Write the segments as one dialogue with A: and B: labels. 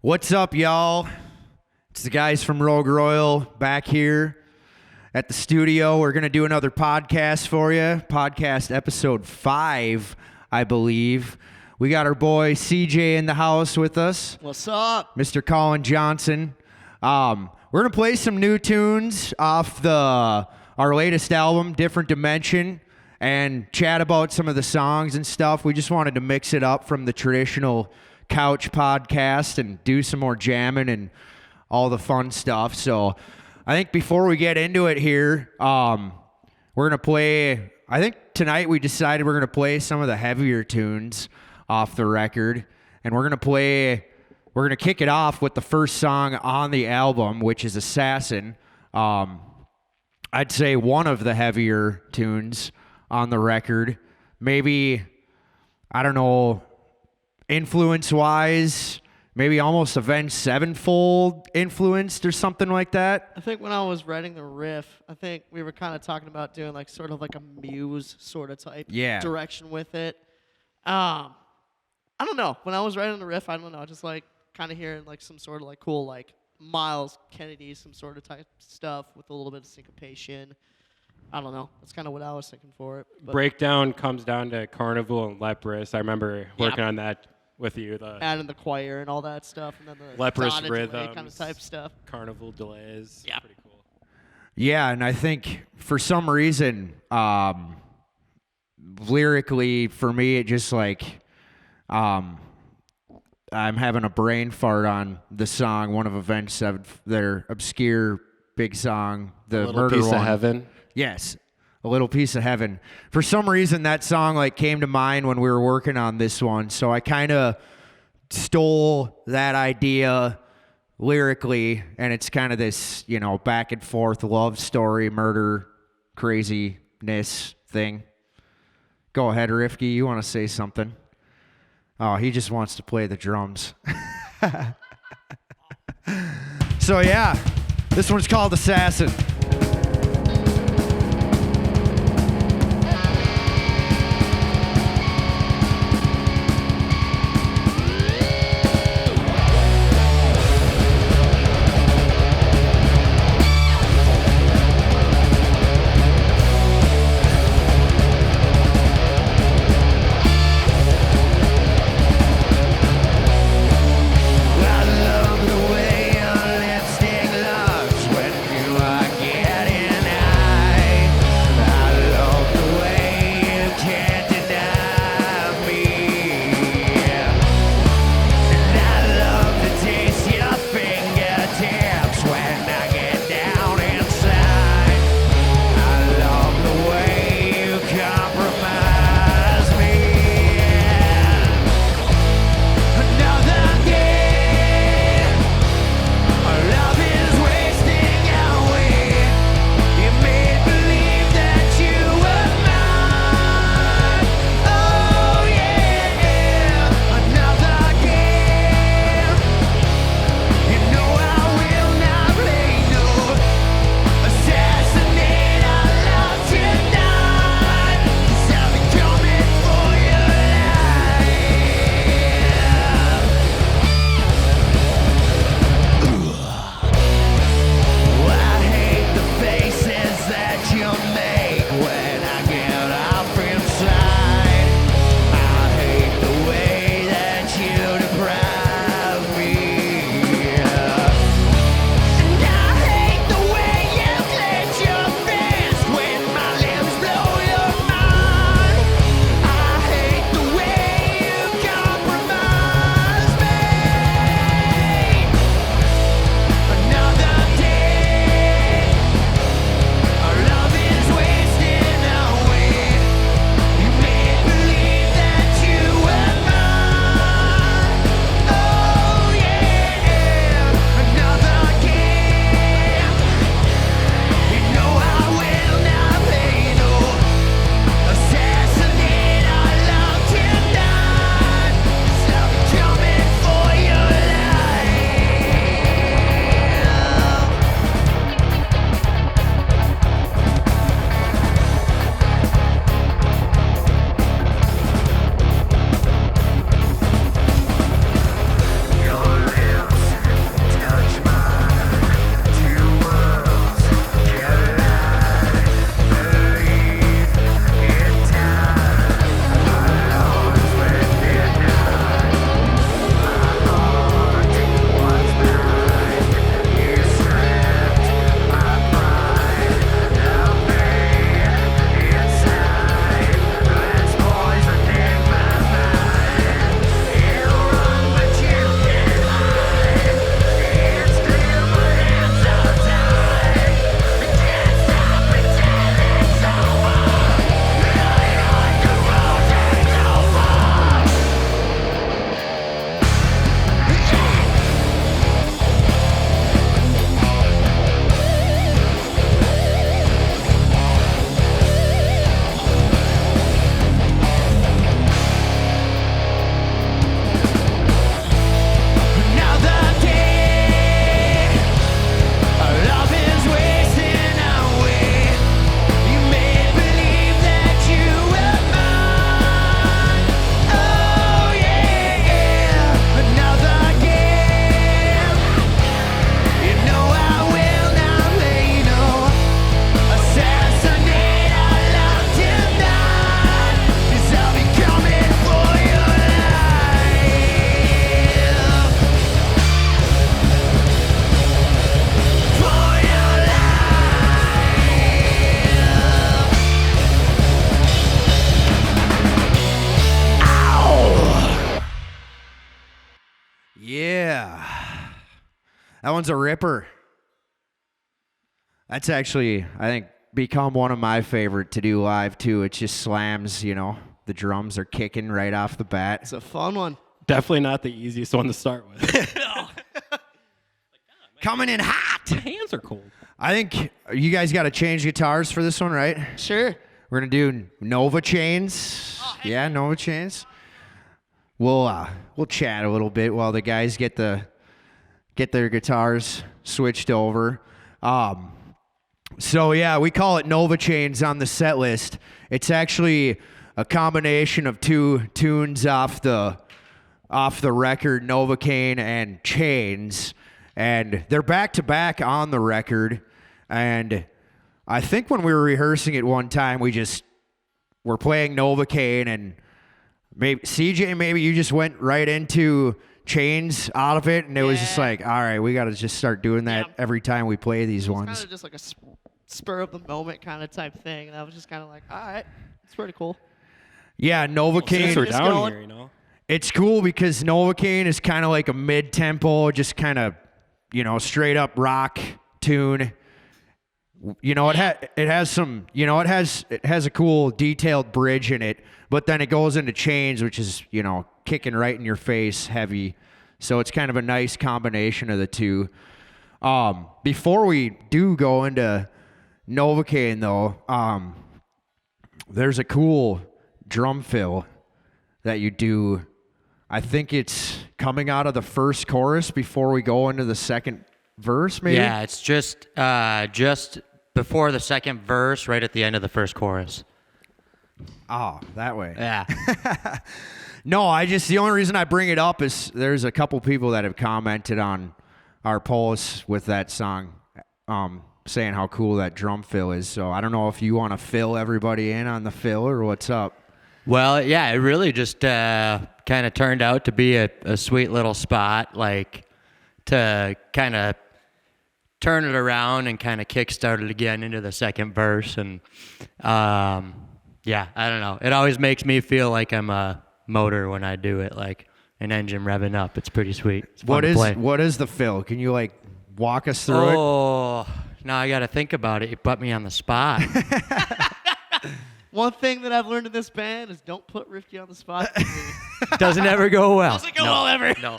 A: What's up, y'all? It's the guys from Rogue Royal back here at the studio. We're going to do another podcast for you. Podcast episode 5, I believe. We got our boy CJ in the house with us.
B: What's up?
A: Mr. Collin Johnson. We're going to play some new tunes off our latest album, Different Dimension, and chat about some of the songs and stuff. We just wanted to mix it up from the traditional couch podcast and do some more jamming and all the fun stuff. So I think before we get into it here, we're going to play, I think tonight we decided we're going to play some of the heavier tunes off the record. And we're going to kick it off with the first song on the album, which is Assassin. I'd say one of the heavier tunes on the record. Maybe, I don't know, influence-wise, maybe almost Avenged Sevenfold influenced or something like that.
B: I think when I was writing the riff, I think we were kind of talking about doing like sort of like a Muse sort of type direction with it. I don't know. When I was writing the riff, I don't know, just like kind of hearing like some sort of like cool like Miles Kennedy, some sort of type stuff with a little bit of syncopation. I don't know. That's kind of what I was thinking for it. But
C: Breakdown comes down to Carnival and Leprous. I remember working on that with you.
B: Adding the choir and all that stuff, and then the
C: Leprous
B: rhythm kind
C: rhythms,
B: of type stuff.
C: Carnival delays.
B: Yeah.
C: Pretty cool.
A: Yeah, and I think for some reason, lyrically, for me, it just like, I'm having a brain fart on the song, one of Avenged Sevenfold, their obscure big song, the
C: Little
A: Murder
C: Piece
A: one.
C: of Heaven.
A: Yes, A Little Piece of Heaven. For some reason, that song like came to mind when we were working on this one, so I kind of stole that idea lyrically, and it's kind of this, back and forth love story, murder, craziness thing. Go ahead, Rifki. You want to say something? Oh, he just wants to play the drums. So yeah, this one's called Assassin.
D: I love the way your lipstick looks when you are
A: Yeah. That one's a ripper. That's actually, I think, become one of my favorite to do live, too. It just slams, you know. The drums are kicking right off the bat.
B: It's a fun one.
C: Definitely not the easiest one to start with.
A: Coming in hot.
C: My hands are cold.
A: I think you guys got to change guitars for this one, right?
B: Sure.
A: We're going to do Nova chains.
B: Oh, hey.
A: Yeah, Nova chains. We'll chat a little bit while the guys get their guitars switched over. So yeah, we call it Nova chains on the set list. It's actually a combination of two tunes off the record, Novocaine and Chains, and they're back to back on the record. And I think when we were rehearsing it one time, we just were playing Novocaine, and maybe CJ, maybe you just went right into Chains out of it, and it was just like, all right, we got to just start doing that every time we play these ones.
B: It's kind of just like a spur of the moment kind of type thing, and I was just kind of like, all right, it's pretty cool.
A: Yeah, Novocaine.
C: We're down here, you know.
A: It's cool because Novocaine is kind of like a mid-tempo, just kind of, you know, straight up rock tune. You know, it has some, you know, it has a cool detailed bridge in it, but then it goes into Chains, which is, you know, kicking right in your face, heavy. So it's kind of a nice combination of the two. Before we do go into Novocaine, though, there's a cool drum fill that you do. I think it's coming out of the first chorus before we go into the second verse, maybe?
D: Yeah, it's just before the second verse, right at the end of the first chorus.
A: Oh, that way.
D: Yeah.
A: No, the only reason I bring it up is there's a couple people that have commented on our posts with that song, saying how cool that drum fill is. So I don't know if you want to fill everybody in on the fill or what's up.
D: Well, yeah, it really just kind of turned out to be a sweet little spot, like to kind of turn it around and kind of kickstart it again into the second verse. And yeah, I don't know. It always makes me feel like I'm a motor when I do it, like an engine revving up. It's pretty sweet. It's fun to play.
A: What is the fill? Can you like walk us through it?
D: Oh, now I got to think about it. You put me on the spot.
B: One thing that I've learned in this band is don't put Rifty on the spot.
D: Doesn't ever go well.
B: Doesn't go well ever.
D: No.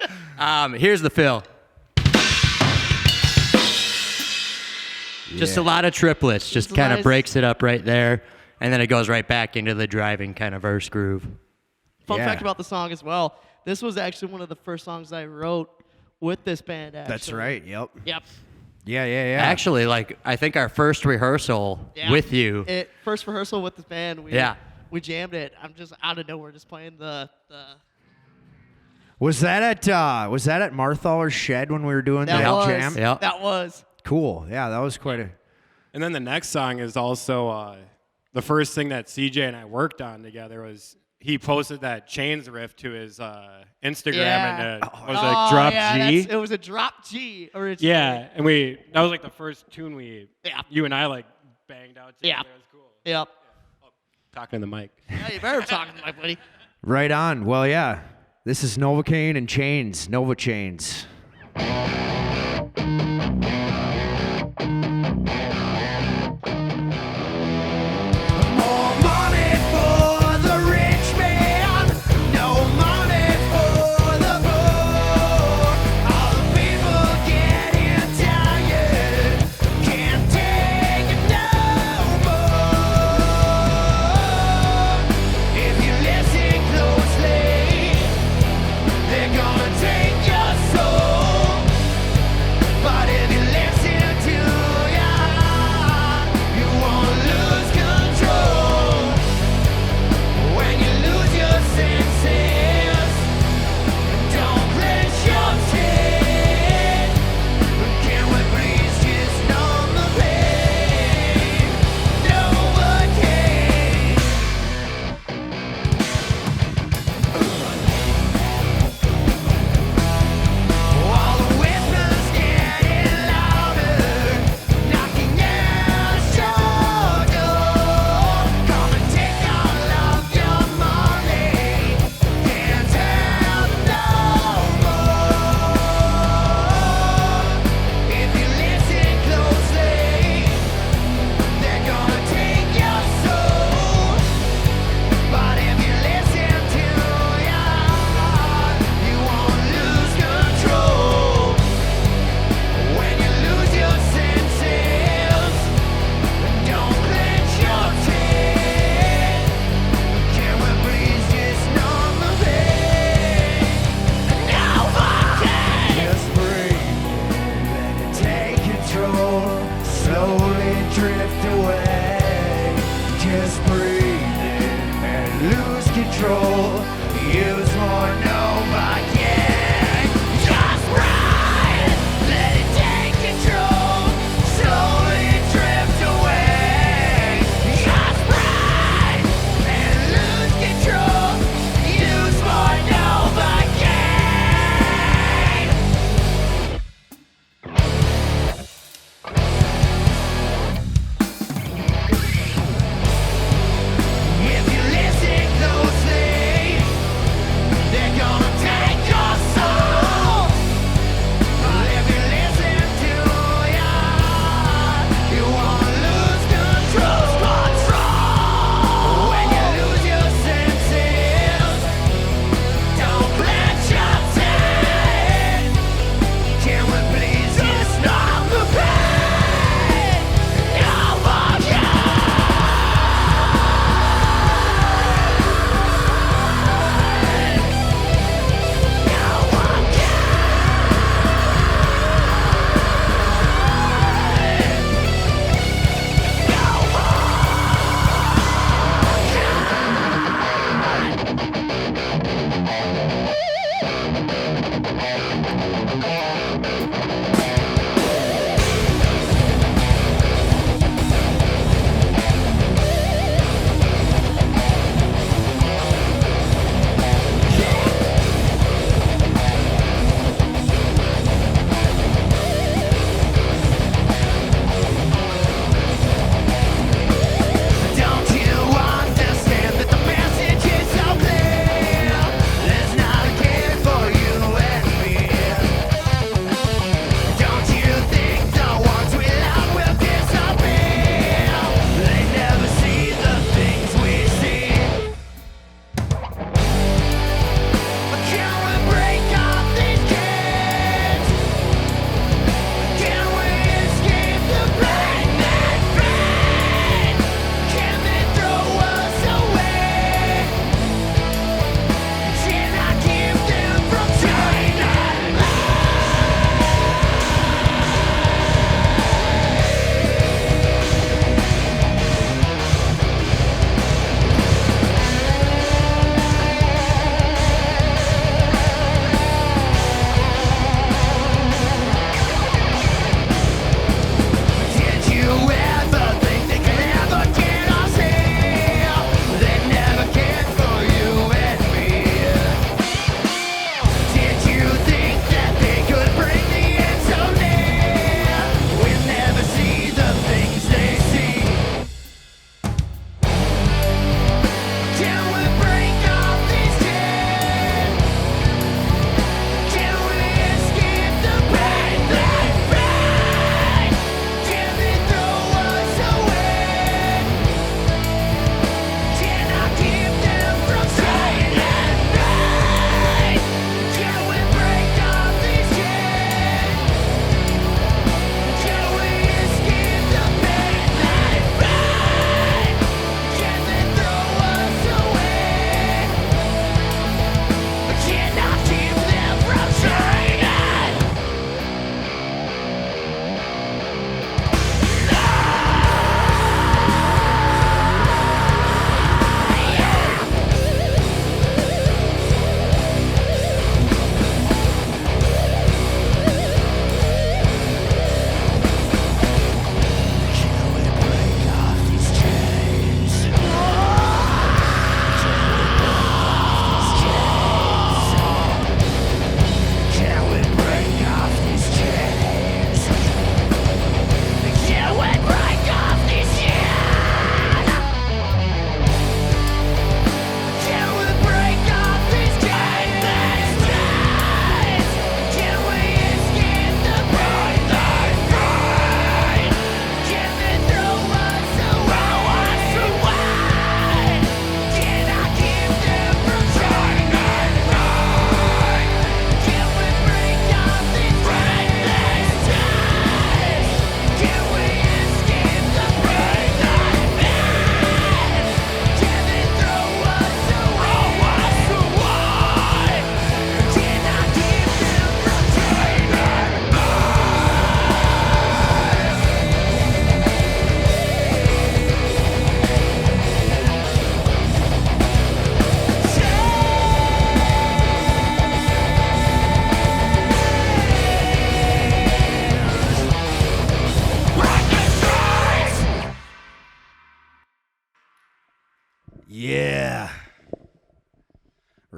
D: Here's the fill. Just a lot of triplets. Just kind of breaks it up right there. And then it goes right back into the driving kind of verse groove.
B: Fun fact about the song as well. This was actually one of the first songs I wrote with this band, actually.
A: That's right. Yep.
B: Yep.
A: Yeah.
D: Actually, like, I think our first rehearsal with you.
B: First rehearsal with this band, we jammed it. I'm just out of nowhere just playing the
A: Was that at Marthaller's shed when we were doing the jam?
D: Yeah.
B: That was.
A: Cool. Yeah, that was quite a...
C: And then the next song is also the first thing that CJ and I worked on together was he posted that Chains riff to his Instagram, and it was a drop G.
B: It was a drop G originally.
C: Yeah, and that was like the first tune you and I like banged out together.
B: Yeah.
C: It was cool.
B: Yep.
C: Talking to the mic.
B: Yeah, you better talk to my buddy.
A: Right on. Well, yeah. This is Novocaine and Chains. Nova Chains.
E: But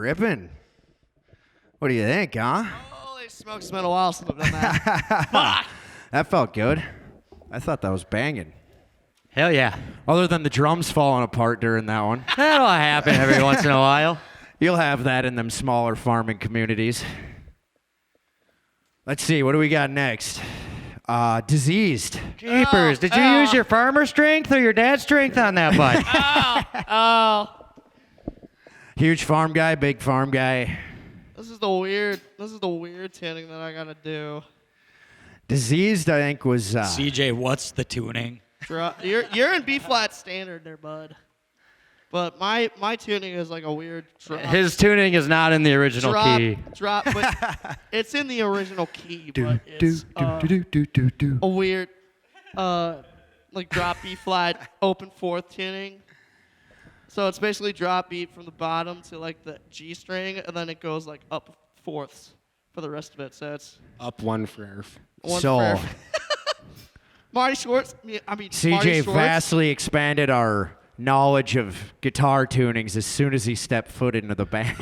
A: Ripping. What do you think, huh?
B: Holy smokes, it's been a while since I've done that. Fuck!
A: That felt good. I thought that was banging.
D: Hell yeah.
A: Other than the drums falling apart during that one.
D: That'll happen every once in a while.
A: You'll have that in them smaller farming communities. Let's see, what do we got next? Diseased.
D: Jeepers, did you use your farmer strength or your dad's strength on that bud?
B: Oh.
A: Huge farm guy, big farm guy.
B: This is the weird tuning that I gotta do.
A: Diseased, I think, was...
E: CJ, what's the tuning?
B: You're in B flat standard there, bud. But my tuning is like a weird drop.
D: His tuning is not in the original key.
B: Drop, but it's in the original key, but it's a weird, like drop B flat open fourth tuning. So it's basically drop beat from the bottom to like the G string, and then it goes like up fourths for the rest of it. So it's
C: up one frerf.
A: So
B: Marty Schwartz. I mean,
A: CJ
B: Marty Schwartz,
A: vastly expanded our knowledge of guitar tunings as soon as he stepped foot into the band.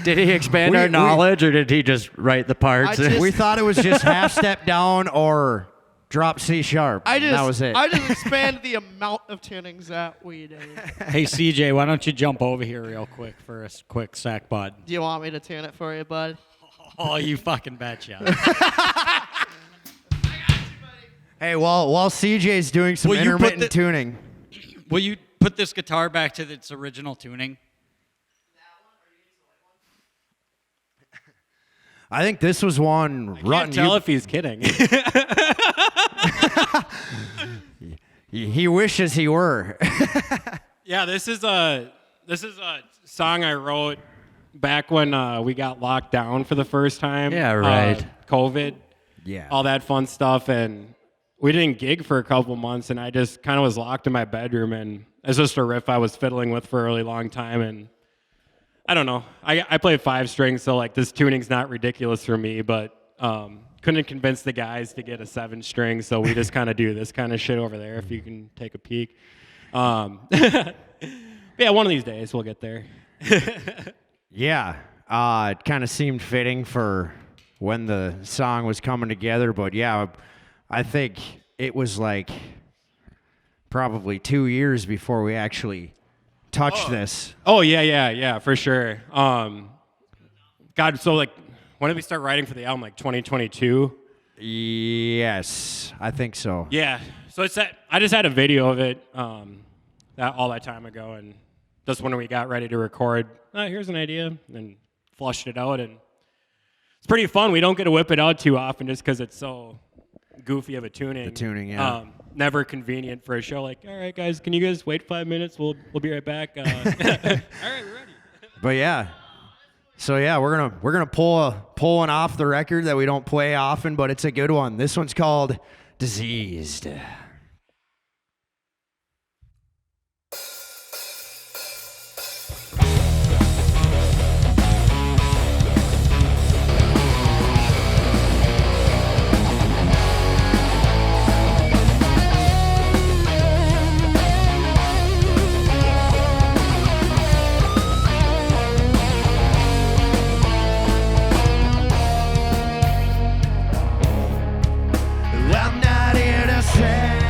D: Did he expand our knowledge, or did he just write the parts?
A: We thought it was just half step down or drop C sharp. That was it.
B: I just expanded the amount of tunings that we did.
E: Hey, CJ, why don't you jump over here real quick for a quick sec, bud?
B: Do you want me to tune it for you, bud?
E: Oh, you fucking betcha.
A: Hey, while CJ's doing some intermittent tuning.
E: Will you put this guitar back to its original tuning?
A: I think this was one.
C: I can't tell if he's kidding.
A: He wishes he were.
C: Yeah, this is a song I wrote back when we got locked down for the first time.
D: Yeah, right.
C: COVID.
A: Yeah.
C: All that fun stuff, and we didn't gig for a couple months, and I just kind of was locked in my bedroom, and it's just a riff I was fiddling with for a really long time, and I don't know. I play 5 strings, so like this tuning's not ridiculous for me, but couldn't convince the guys to get a 7 string, so we just kind of do this kind of shit over there. If you can take a peek. Yeah, one of these days we'll get there.
A: Yeah, it kind of seemed fitting for when the song was coming together, but yeah, I think it was like probably 2 years before we actually touched this.
C: Oh, yeah, for sure. God, so like, when did we start writing for the album? Like 2022?
A: Yes, I think so.
C: Yeah, so I just had a video of it all that time ago, and just when we got ready to record, here's an idea, and flushed it out, and it's pretty fun. We don't get to whip it out too often just because it's so goofy of a tuning.
A: The tuning, yeah.
C: Never convenient for a show. Like, all right, guys, can you guys wait 5 minutes? We'll be right back. All right, we're ready.
A: But yeah, so yeah, we're gonna pull one off the record that we don't play often, but it's a good one. This one's called Diseased. I'm not here to say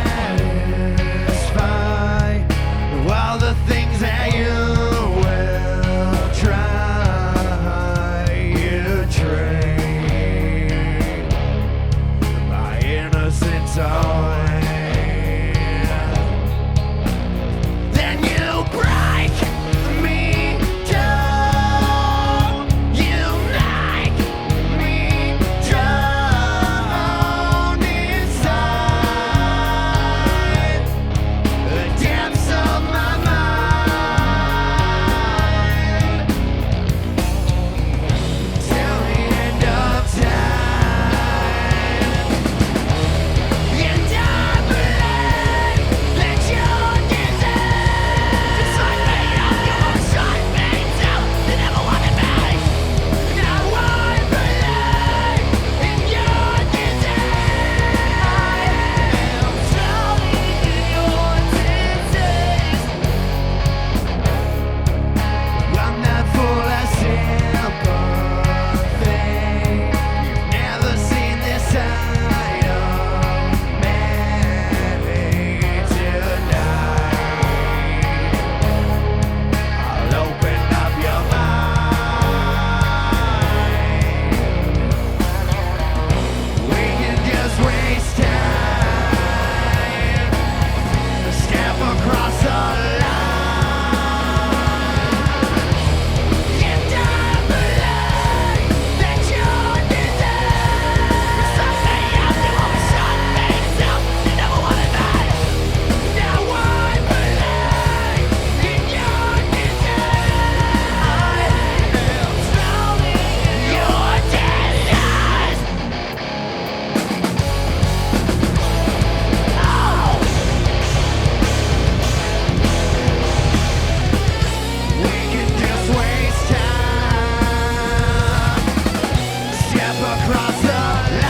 A: cross the line.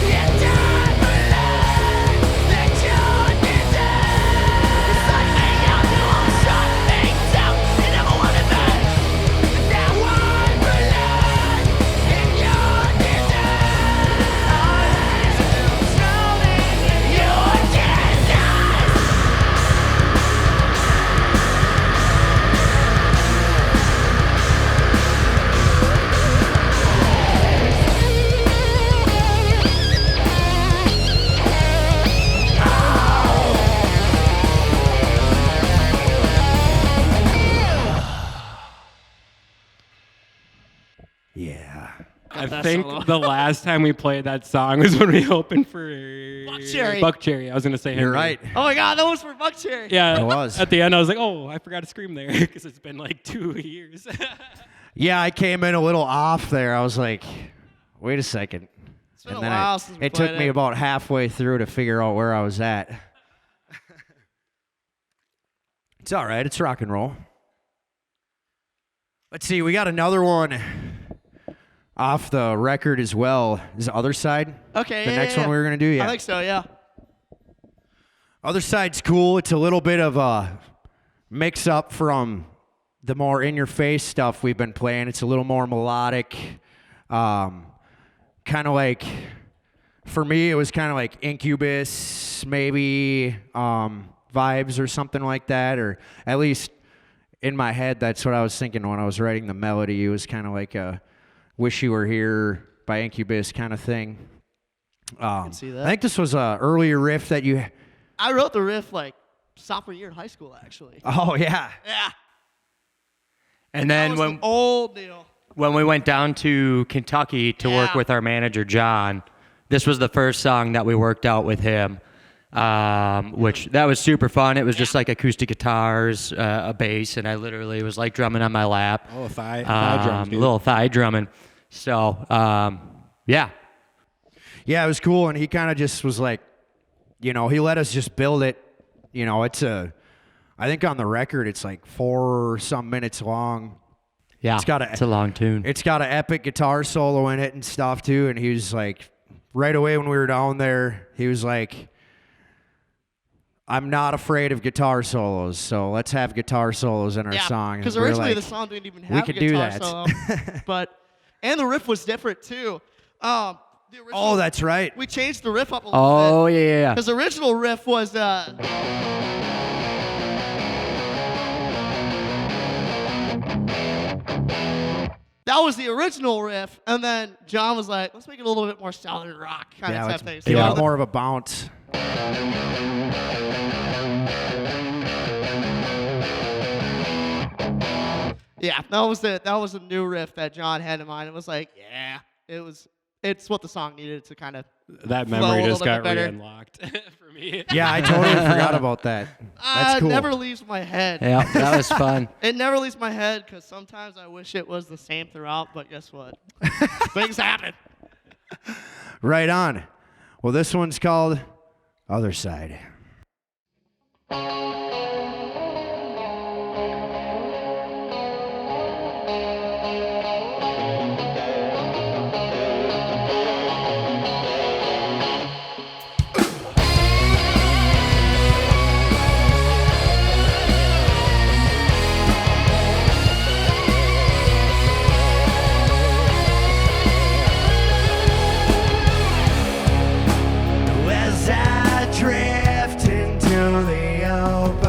A: You don't believe that you deserve. It's like me, you know I'm shut things out. You never wanted that. Now I believe in your deserve. Your deserve. Yeah.
C: I
B: that
C: think
B: solo.
C: the last time we played that song was when we opened for
B: Buckcherry.
C: Buckcherry. I was gonna say
A: You're
C: Henry.
A: right.
B: Oh my God, that was for Buckcherry.
C: Yeah,
A: It was.
C: At the end, I was like, "Oh, I forgot to scream there," because it's been like 2 years.
A: Yeah, I came in a little off there. I was like, wait a second.
B: It's been
A: And
B: a
A: then
B: while since we
A: it took
B: played
A: me
B: it.
A: about halfway through to figure out where I was at. It's all right. It's rock and roll. Let's see. We got another one off the record as well. Is the other side?
B: Okay,
A: The
B: yeah,
A: next
B: yeah,
A: one we
B: yeah.
A: were going to do? Yeah.
B: I think so, yeah.
A: Other side's cool. It's a little bit of a mix up from the more in-your-face stuff we've been playing. It's a little more melodic. Kind of like, for me, it was kind of like Incubus, maybe vibes or something like that. Or at least in my head, that's what I was thinking when I was writing the melody. It was kind of like a Wish You Were Here by Incubus kind of thing.
B: can see that.
A: I think this was an earlier riff that you...
B: I wrote the riff like sophomore year in high school, actually.
A: Oh, yeah.
B: Yeah.
D: And
B: That
D: then
B: was
D: when
B: an old deal.
D: when we went down to Kentucky to work
B: Yeah.
D: with our manager John, this was the first song that we worked out with him, which that was super fun. It was just like acoustic guitars, a bass, and I literally was like drumming on my lap.
C: Oh, thigh drums, dude.
D: Little thigh drumming. So yeah,
A: Yeah, it was cool, and he kind of just was like, he let us just build it. I think on the record it's like 4 some minutes long.
D: yeah,
A: It's got
D: it's a long tune.
A: It's got an epic guitar solo in it and stuff too. And he was like, right away when we were down there, he was like, I'm not afraid of guitar solos, so let's have guitar solos in our song.
B: Because
A: And we're
B: originally
A: like,
B: the song didn't even have a
A: could do
B: guitar
A: that.
B: solo. And the riff was different too. The original,
A: Oh, that's right.
B: we changed the riff up a little bit.
D: Oh yeah.
B: Because the original riff was that was the original riff, and then John was like, let's make it a little bit more southern rock kind
A: Yeah,
B: of
A: let's
B: type thing.
A: give
B: So
A: it more of a bounce.
B: yeah, that was it. That was a new riff that John had in mind. It was like, yeah, it's what the song needed to kind of
C: That
B: flow
C: memory
B: a
C: just
B: little bit
C: got
B: better.
C: re-unlocked for me.
A: Yeah, I totally forgot about that. That's cool.
B: It never leaves my head.
D: Yeah, that was fun.
B: It never leaves my head because sometimes I wish it was the same throughout, but guess what? Things happen.
A: Right on. Well, this one's called Other Side. As I drift into the open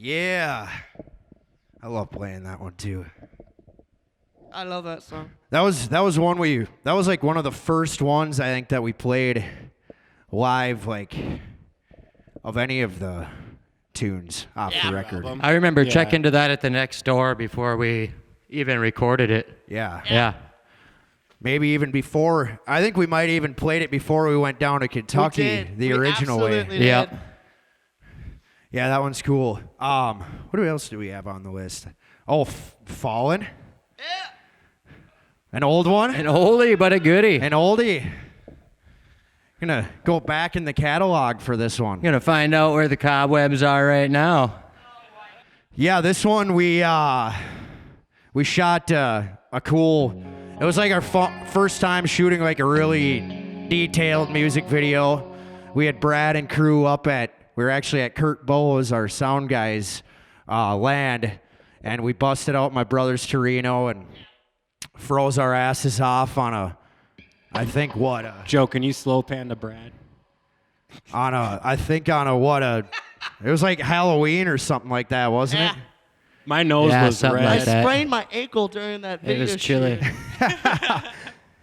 A: Yeah. I love playing that one too.
B: I love that song.
A: That was like one of the first ones I think that we played live, like, of any of the tunes off the record.
D: I remember checking to that at the next door before we even recorded it.
A: Yeah. Maybe even before. I think we might even played it before we went down to Kentucky, the original way.
B: Did.
A: Yeah, that one's cool. What else do we have on the list? Oh, Fallen.
B: Yeah.
A: An old one.
D: An oldie, but a goodie.
A: An oldie. Gonna go back in the catalog for this one.
D: Gonna find out where the cobwebs are right now.
A: Yeah, this one we shot a cool. It was like our first time shooting like a really detailed music video. We had Brad and crew up at. We were actually at Kurt Bowes, our sound guy's land, and we busted out my brother's Torino and froze our asses off on a. I think what?
C: Joe, can you slow pan to Brad?
A: It was like Halloween or something like that, wasn't it?
C: My nose was
D: something
C: red.
D: like that.
B: I sprained my ankle during that video.
D: It was chilly.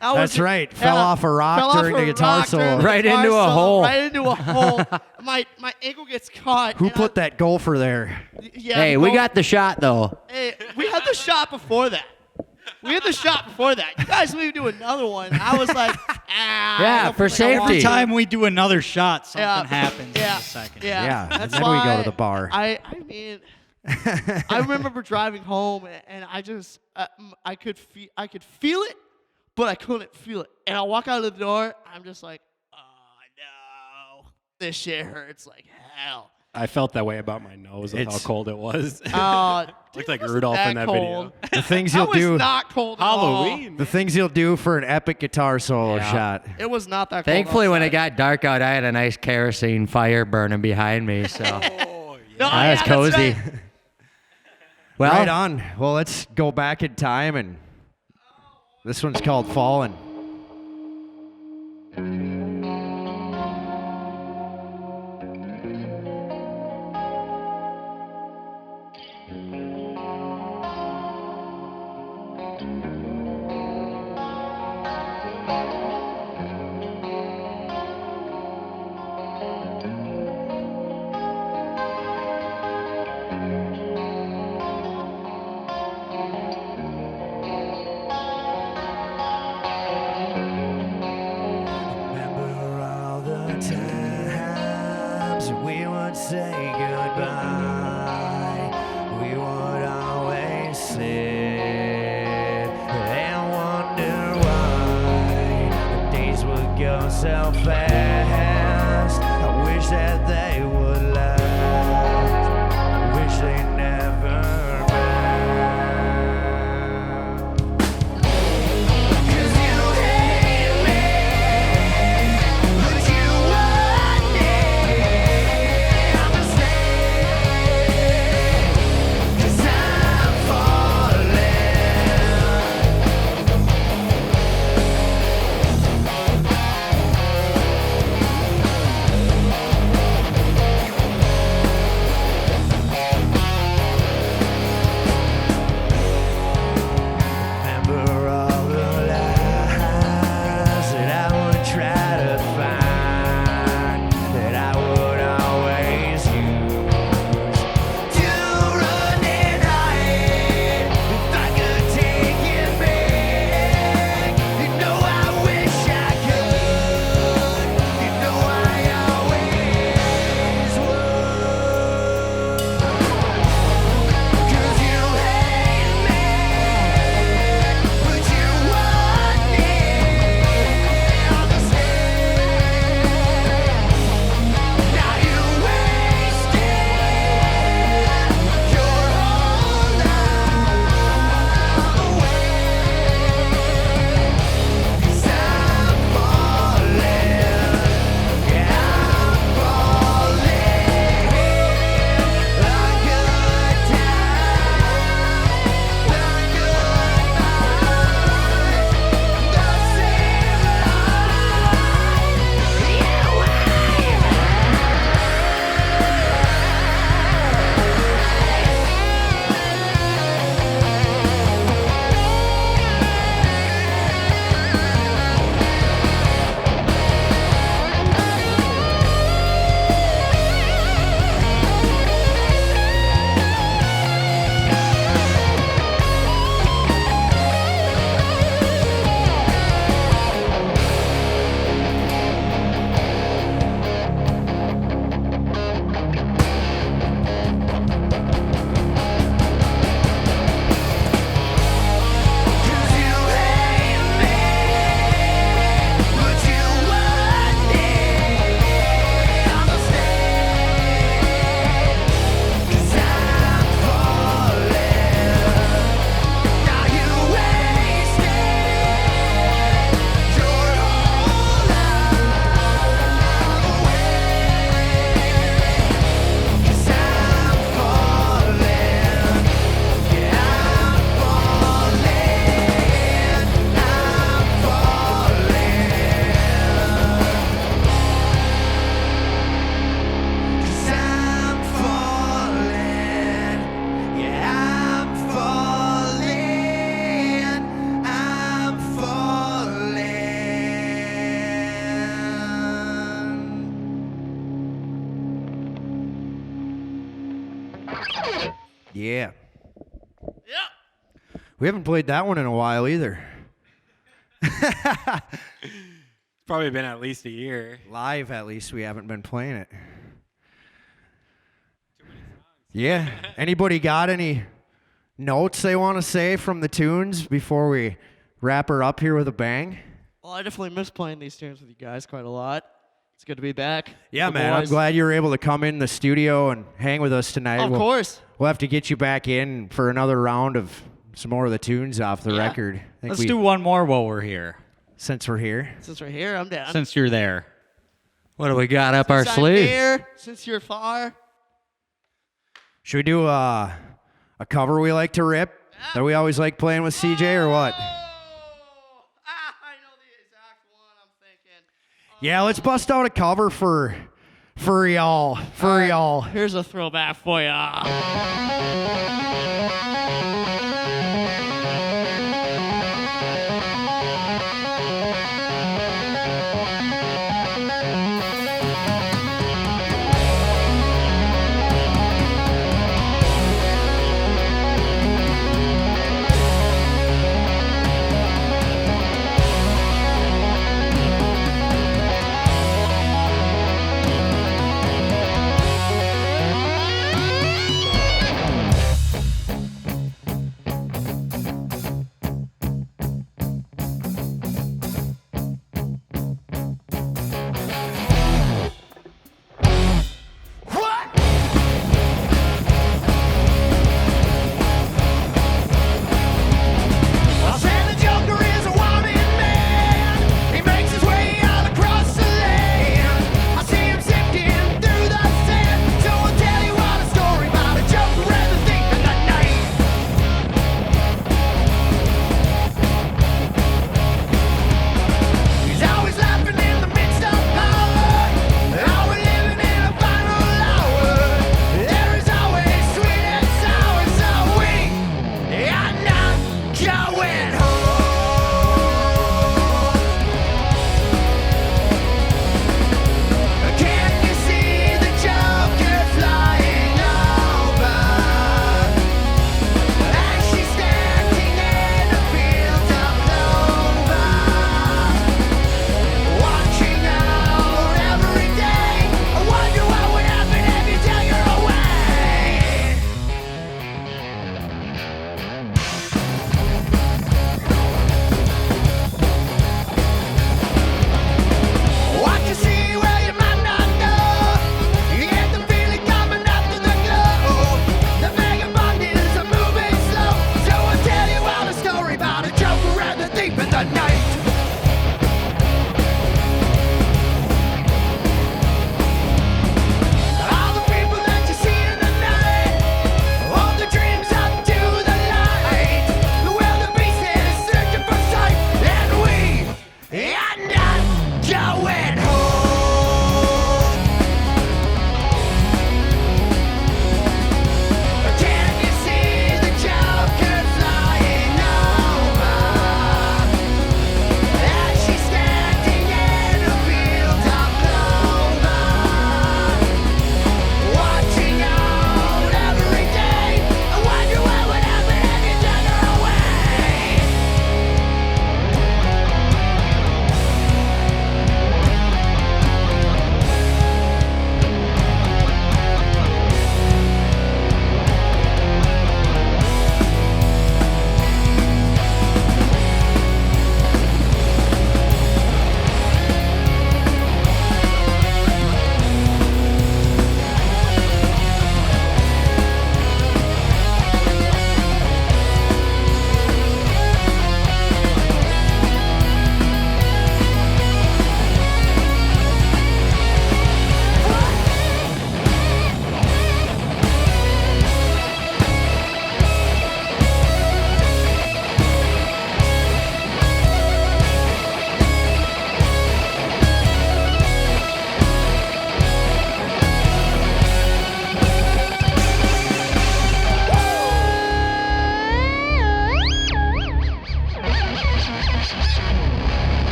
A: That's right. Fell off a rock during the guitar solo.
D: Right into a hole.
B: Right into a hole. My ankle gets caught.
A: Who put that gopher there?
B: Yeah,
D: Hey, we got the shot though.
B: Hey, we had the shot before that. You guys need to do another one. I was like,
D: Yeah, for safety.
E: Every time we do another shot, something happens in
B: Yeah.
E: a second.
A: Yeah,
B: That's
A: and then we go
B: why
A: to the bar.
B: I mean, I remember driving home and I just I could feel it, but I couldn't feel it. And I walk out of the door, I'm just like, oh no, this shit hurts like hell.
C: I felt that way about my nose with how cold it was. Looked like
B: It wasn't
C: Rudolph in that
B: cold.
C: video.
A: The things you'll do.
B: was not cold at all.
C: Halloween.
A: The things you'll do for an epic guitar solo shot.
B: It was not that cold.
D: Thankfully, when it
B: outside.
D: got dark out, I had a nice kerosene fire burning behind me, so
B: No,
D: that was
B: that's
D: cozy.
B: right.
D: Well,
A: Right on. Well, let's go back in time, and this one's called Fallen. Remember all the times we would say goodbye. We would always sit and wonder why the days would go so fast. I wish that they would last. I wish they never Yeah.
B: Yep.
A: We haven't played that one in a while either.
C: It's probably been at least a year.
A: Live, at least, we haven't been playing it. Yeah. Anybody got any notes they want to say from the tunes before we wrap her up here with a bang?
B: Well, I definitely miss playing these tunes with you guys quite a lot. It's good to be back.
A: Yeah,
B: The
A: man. I'm
B: boys.
A: glad you were able to come in the studio and hang with us tonight.
B: Of course.
A: We'll have to get you back in for another round of some more of the tunes off the record. I think
E: Let's do one more while we're here.
A: Since we're here.
B: Since we're here, I'm down.
E: Since you're there.
D: What do we got up our
B: Since I'm
D: sleeve?
B: here, since you're far.
A: Should we do a cover we like to rip that we always like playing with CJ or what?
B: I know the exact one I'm thinking.
A: Yeah, let's bust out a cover for y'all. For y'all.
B: Here's a throwback for ya.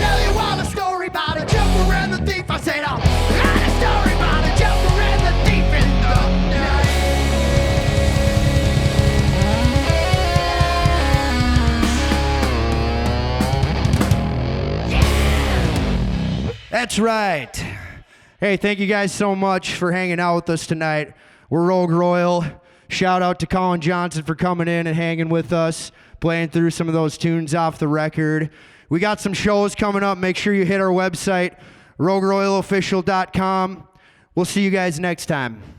A: tell you all a story about a joker and the thief. I said, I'll write a story about a joker and the thief in the night. That's right. Hey, thank you guys so much for hanging out with us tonight. We're Rogue Royal. Shout out to Collin Johnson for coming in and hanging with us, playing through some of those tunes off the record. We got some shows coming up. Make sure you hit our website, rogueroyalofficial.com. We'll see you guys next time.